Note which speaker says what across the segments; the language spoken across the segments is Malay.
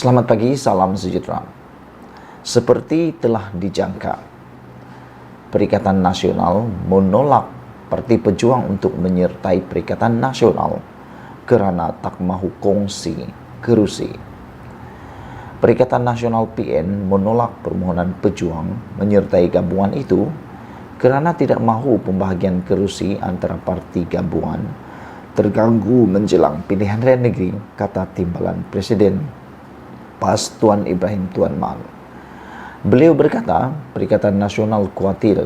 Speaker 1: Selamat pagi, salam sejahtera. Seperti telah dijangka, Perikatan Nasional menolak Parti Pejuang untuk menyertai Perikatan Nasional kerana tak mahu kongsi kerusi. Perikatan Nasional PN menolak permohonan Pejuang menyertai gabungan itu kerana tidak mahu pembahagian kerusi antara parti gabungan terganggu menjelang pilihan raya negeri, kata Timbalan Presiden PAS Tuan Ibrahim Tuan Man. Beliau berkata, Perikatan Nasional khawatir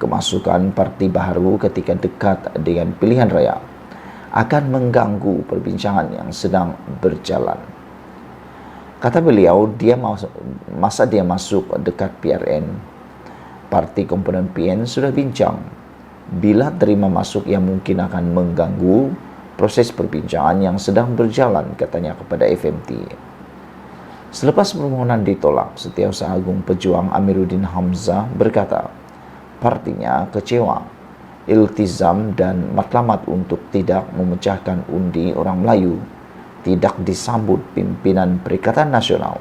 Speaker 1: kemasukan parti baharu ketika dekat dengan pilihan raya akan mengganggu perbincangan yang sedang berjalan. Kata beliau, masa dia masuk dekat PRN, parti komponen PN sudah bincang bila terima masuk yang mungkin akan mengganggu proses perbincangan yang sedang berjalan, katanya kepada FMT. Selepas permohonan ditolak, Setiausaha Agung Pejuang Amiruddin Hamzah berkata, partinya kecewa, iltizam dan matlamat untuk tidak memecahkan undi orang Melayu tidak disambut pimpinan Perikatan Nasional.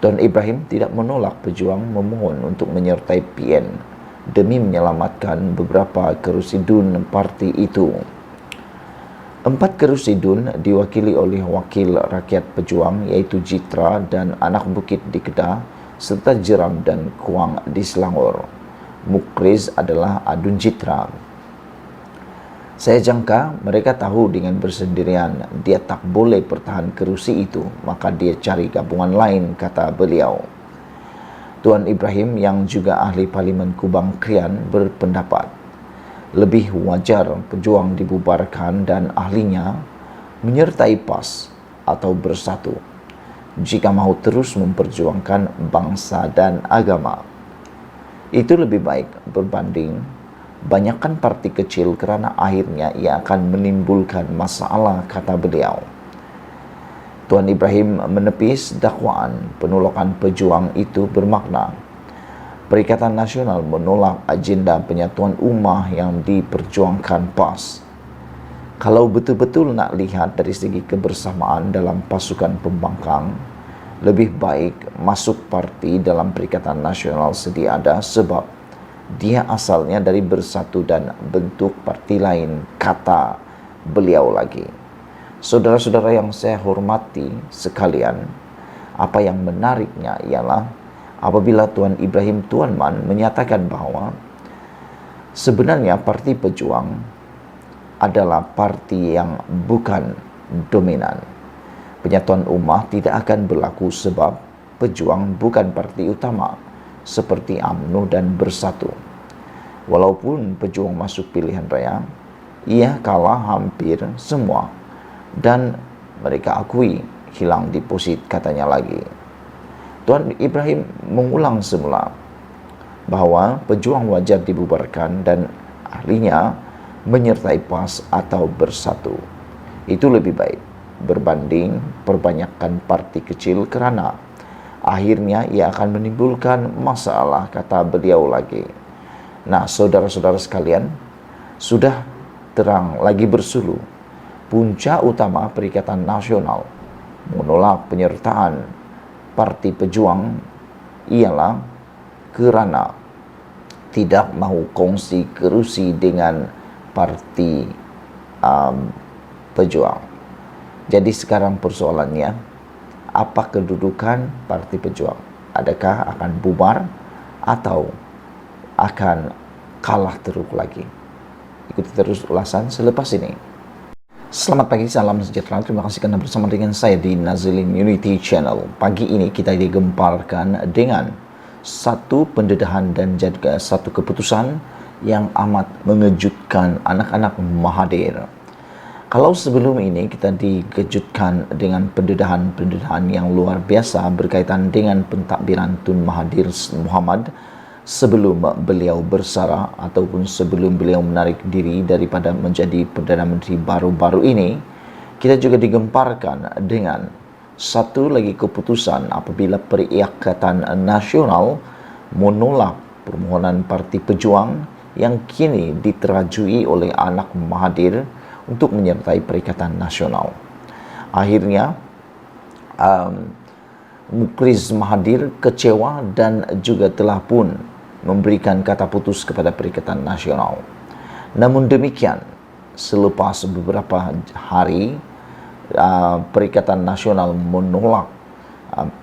Speaker 1: Tuan Ibrahim tidak menolak Pejuang memohon untuk menyertai PN demi menyelamatkan beberapa kerusi DUN parti itu. 4 kerusi DUN diwakili oleh Wakil Rakyat Pejuang iaitu Jitra dan Anak Bukit di Kedah serta Jeram dan Kuang di Selangor. Mukriz adalah Adun Jitra. Saya jangka mereka tahu dengan bersendirian dia tak boleh pertahan kerusi itu, maka dia cari gabungan lain, kata beliau. Tuan Ibrahim yang juga ahli Parlimen Kubang Krian berpendapat lebih wajar Pejuang dibubarkan dan ahlinya menyertai PAS atau bersatu jika mahu terus memperjuangkan bangsa dan agama. Itu lebih baik berbanding banyakkan parti kecil kerana akhirnya ia akan menimbulkan masalah, kata beliau. Tuan Ibrahim menepis dakwaan penolakan Pejuang itu bermakna Perikatan Nasional menolak agenda penyatuan ummah yang diperjuangkan PAS. Kalau betul-betul nak lihat dari segi kebersamaan dalam pasukan pembangkang, lebih baik masuk parti dalam Perikatan Nasional sedia ada sebab dia asalnya dari bersatu dan bentuk parti lain, kata beliau lagi. Saudara-saudara yang saya hormati sekalian, apa yang menariknya ialah apabila Tuan Ibrahim Tuan Man menyatakan bahawa sebenarnya Parti Pejuang adalah parti yang bukan dominan. Penyatuan ummah tidak akan berlaku sebab Pejuang bukan parti utama seperti UMNO dan Bersatu. Walaupun Pejuang masuk pilihan raya, ia kalah hampir semua dan mereka akui hilang deposit, katanya lagi. Tuan Ibrahim mengulang semula bahawa Pejuang wajar dibubarkan dan ahlinya menyertai PAS atau bersatu. Itu lebih baik berbanding perbanyakkan parti kecil kerana akhirnya ia akan menimbulkan masalah, kata beliau lagi. Nah, saudara-saudara sekalian, sudah terang lagi bersulu. Punca utama Perikatan Nasional menolak penyertaan Parti Pejuang ialah kerana tidak mahu kongsi kerusi dengan Parti Pejuang. Jadi sekarang persoalannya, apa kedudukan Parti Pejuang? Adakah akan bubar atau akan kalah teruk lagi? Ikuti terus ulasan selepas ini. Selamat pagi, salam sejahtera. Terima kasih kerana bersama dengan saya di Nazilin Unity Channel. Pagi ini kita digemparkan dengan satu pendedahan dan juga satu keputusan yang amat mengejutkan anak-anak Mahathir. Kalau sebelum ini kita dikejutkan dengan pendedahan-pendedahan yang luar biasa berkaitan dengan pentadbiran Tun Mahathir Mohamad sebelum beliau bersara ataupun sebelum beliau menarik diri daripada menjadi Perdana Menteri baru-baru ini, kita juga digemparkan dengan satu lagi keputusan apabila Perikatan Nasional menolak permohonan Parti Pejuang yang kini diterajui oleh anak Mahathir untuk menyertai Perikatan Nasional. Akhirnya Mukriz Mahathir kecewa dan juga telah pun memberikan kata putus kepada Perikatan Nasional. Namun demikian, selepas beberapa hari, Perikatan Nasional menolak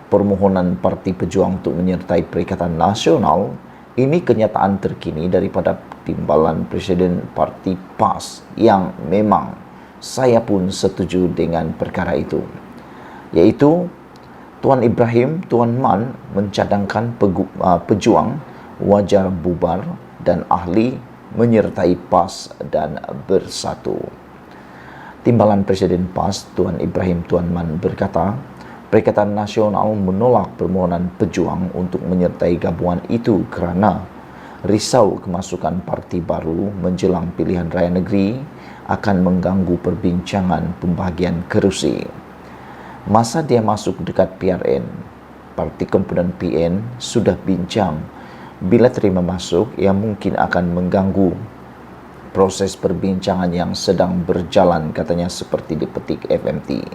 Speaker 1: permohonan Parti Pejuang untuk menyertai Perikatan Nasional. Ini kenyataan terkini daripada timbalan Presiden Parti PAS yang memang saya pun setuju dengan perkara itu, iaitu Tuan Ibrahim Tuan Man mencadangkan pejuang wajar bubar dan ahli menyertai PAS dan bersatu. Timbalan Presiden PAS Tuan Ibrahim Tuan Man berkata, Perikatan Nasional menolak permohonan pejuang untuk menyertai gabungan itu kerana risau kemasukan parti baru menjelang pilihan raya negeri akan mengganggu perbincangan pembahagian kerusi. Masa dia masuk dekat PRN, parti komponen PN sudah bincang bila terima masuk yang mungkin akan mengganggu proses perbincangan yang sedang berjalan, katanya seperti dipetik FMT.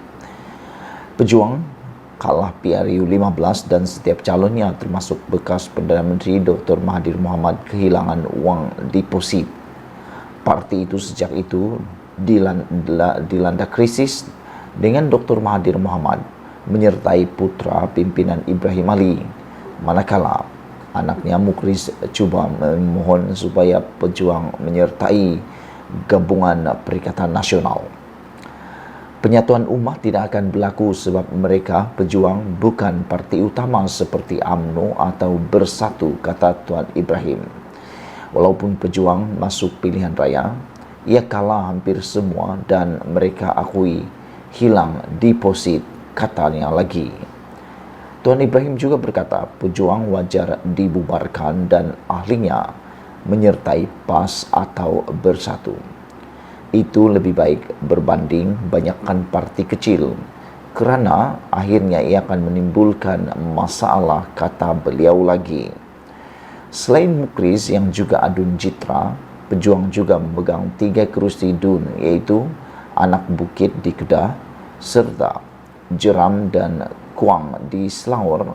Speaker 1: Pejuang kalah PRU 15 dan setiap calonnya termasuk bekas Perdana Menteri Dr. Mahathir Mohamad kehilangan wang deposit. Parti itu sejak itu dilanda krisis dengan Dr. Mahathir Mohamad menyertai putra pimpinan Ibrahim Ali, manakala anaknya Mukriz cuba memohon supaya pejuang menyertai gabungan Perikatan Nasional. Penyatuan ummah tidak akan berlaku sebab mereka pejuang bukan parti utama seperti UMNO atau Bersatu, kata Tuan Ibrahim. Walaupun pejuang masuk pilihan raya, ia kalah hampir semua dan mereka akui hilang deposit, katanya lagi. Tuan Ibrahim juga berkata pejuang wajar dibubarkan dan ahlinya menyertai PAS atau Bersatu. Itu lebih baik berbanding banyakkan parti kecil kerana akhirnya ia akan menimbulkan masalah, kata beliau lagi. Selain Mukriz yang juga adun jitra, pejuang juga memegang 3 kerusi DUN, iaitu Anak Bukit di Kedah serta Jeram dan Kuang di Selangor,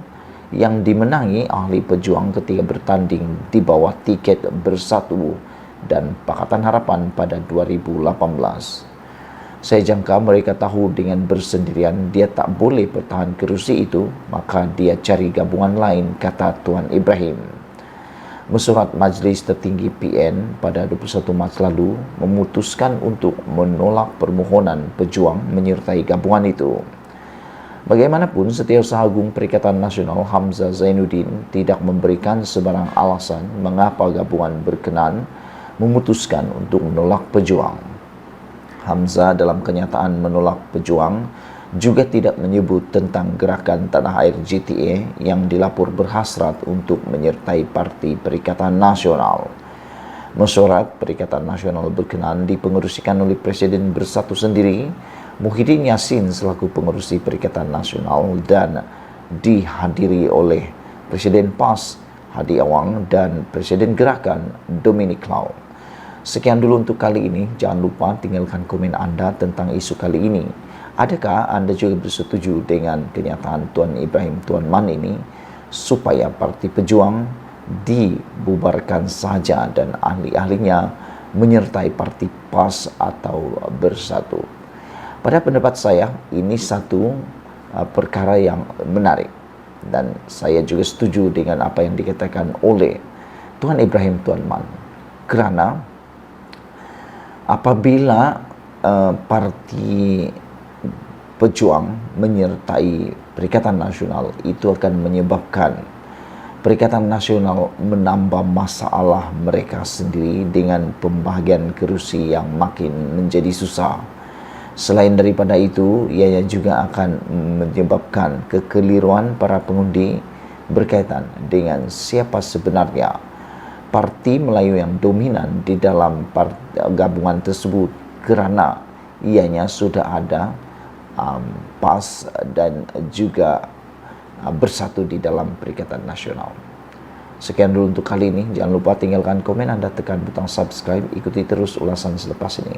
Speaker 1: yang dimenangi ahli pejuang ketika bertanding di bawah tiket Bersatu dan Pakatan Harapan pada 2018. Saya jangka mereka tahu dengan bersendirian dia tak boleh bertahan kerusi itu, maka dia cari gabungan lain, kata Tuan Ibrahim. Mesyuarat Majlis Tertinggi PN pada 21 Mac lalu memutuskan untuk menolak permohonan pejuang menyertai gabungan itu. Bagaimanapun, Setiausaha Agung Perikatan Nasional Hamzah Zainuddin tidak memberikan sebarang alasan mengapa gabungan berkenan memutuskan untuk menolak pejuang. Hamzah dalam kenyataan menolak pejuang juga tidak menyebut tentang gerakan Tanah Air GTA yang dilapor berhasrat untuk menyertai Parti Perikatan Nasional. Mesyuarat Perikatan Nasional berkenan dipengerusikan oleh Presiden Bersatu sendiri, Muhyiddin Yassin selaku pengerusi Perikatan Nasional, dan dihadiri oleh Presiden PAS Hadi Awang dan Presiden Gerakan Dominic Lau. Sekian dulu untuk kali ini. Jangan lupa tinggalkan komen anda tentang isu kali ini. Adakah anda juga bersetuju dengan kenyataan Tuan Ibrahim Tuan Man ini supaya Parti Pejuang dibubarkan saja dan ahli-ahlinya menyertai Parti PAS atau Bersatu? Pada pendapat saya, ini satu perkara yang menarik dan saya juga setuju dengan apa yang dikatakan oleh Tuan Ibrahim Tuan Man, kerana apabila Parti Pejuang menyertai Perikatan Nasional, itu akan menyebabkan Perikatan Nasional menambah masalah mereka sendiri dengan pembahagian kerusi yang makin menjadi susah. Selain daripada itu, ia juga akan menyebabkan kekeliruan para pengundi berkaitan dengan siapa sebenarnya Parti Melayu yang dominan di dalam gabungan tersebut, kerana ianya sudah ada PAS dan juga Bersatu di dalam Perikatan Nasional. Sekian dulu untuk kali ini. Jangan lupa tinggalkan komen anda, tekan butang subscribe, ikuti terus ulasan selepas ini.